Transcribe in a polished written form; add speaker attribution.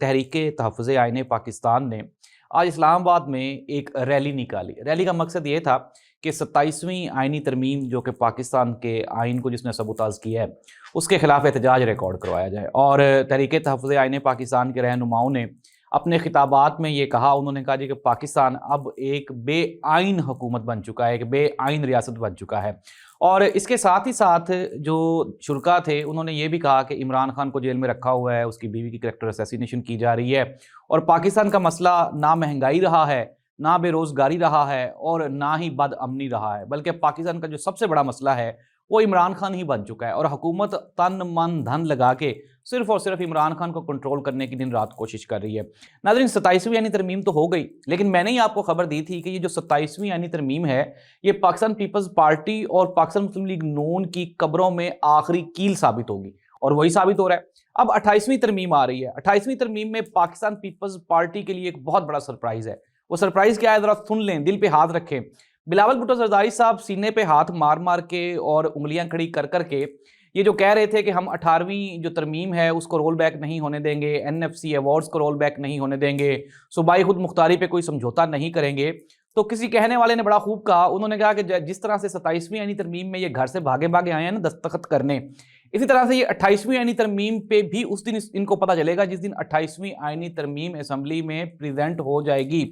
Speaker 1: تحریک تحفظ آئین پاکستان نے آج اسلام آباد میں ایک ریلی نکالی۔ ریلی کا مقصد یہ تھا کہ 27ویں آئینی ترمیم جو کہ پاکستان کے آئین کو جس نے سبوتاژ کیا ہے اس کے خلاف احتجاج ریکارڈ کروایا جائے، اور تحریک تحفظ آئین پاکستان کے رہنماؤں نے اپنے خطابات میں یہ کہا، انہوں نے کہا کہ پاکستان اب ایک بے آئین حکومت بن چکا ہے، ایک بے آئین ریاست بن چکا ہے۔ اور اس کے ساتھ ہی ساتھ جو شرکا تھے انہوں نے یہ بھی کہا کہ عمران خان کو جیل میں رکھا ہوا ہے، اس کی بیوی کی کریکٹر اسیسینیشن کی جا رہی ہے، اور پاکستان کا مسئلہ نہ مہنگائی رہا ہے، نہ بے روزگاری رہا ہے، اور نہ ہی بد امنی رہا ہے، بلکہ پاکستان کا جو سب سے بڑا مسئلہ ہے وہ عمران خان ہی بن چکا ہے، اور حکومت تن من دھن لگا کے صرف اور صرف عمران خان کو کنٹرول کرنے کی دن رات کوشش کر رہی ہے۔ ناظرین، 27ویں آئینی ترمیم تو ہو گئی، لیکن میں نے ہی آپ کو خبر دی تھی کہ یہ جو 27ویں آئینی ترمیم ہے یہ پاکستان پیپلز پارٹی اور پاکستان مسلم لیگ نون کی قبروں میں آخری کیل ثابت ہوگی، اور وہی ثابت ہو رہا ہے۔ اب 28ویں ترمیم آ رہی ہے۔ 28ویں ترمیم میں پاکستان پیپلز پارٹی کے لیے ایک بہت بڑا سرپرائز ہے۔ وہ سرپرائز کیا ہے، ذرا سن لیں، دل پہ ہاتھ رکھیں۔ بلاول بھٹو زرداری صاحب سینے پہ ہاتھ مار مار کے اور انگلیاں کھڑی کر کر کے یہ جو کہہ رہے تھے کہ ہم 18ویں جو ترمیم ہے اس کو رول بیک نہیں ہونے دیں گے، NFC ایوارڈز کو رول بیک نہیں ہونے دیں گے، صوبائی خود مختاری پہ کوئی سمجھوتا نہیں کریں گے، تو کسی کہنے والے نے بڑا خوب کہا، انہوں نے کہا کہ جس طرح سے 27ویں آئینی ترمیم میں یہ گھر سے بھاگے بھاگے آئے ہیں نا دستخط کرنے، اسی طرح سے یہ 28ویں آئینی ترمیم پہ بھی اس دن ان کو پتہ چلے گا جس دن 28ویں آئینی ترمیم اسمبلی میں پریزنٹ ہو جائے گی،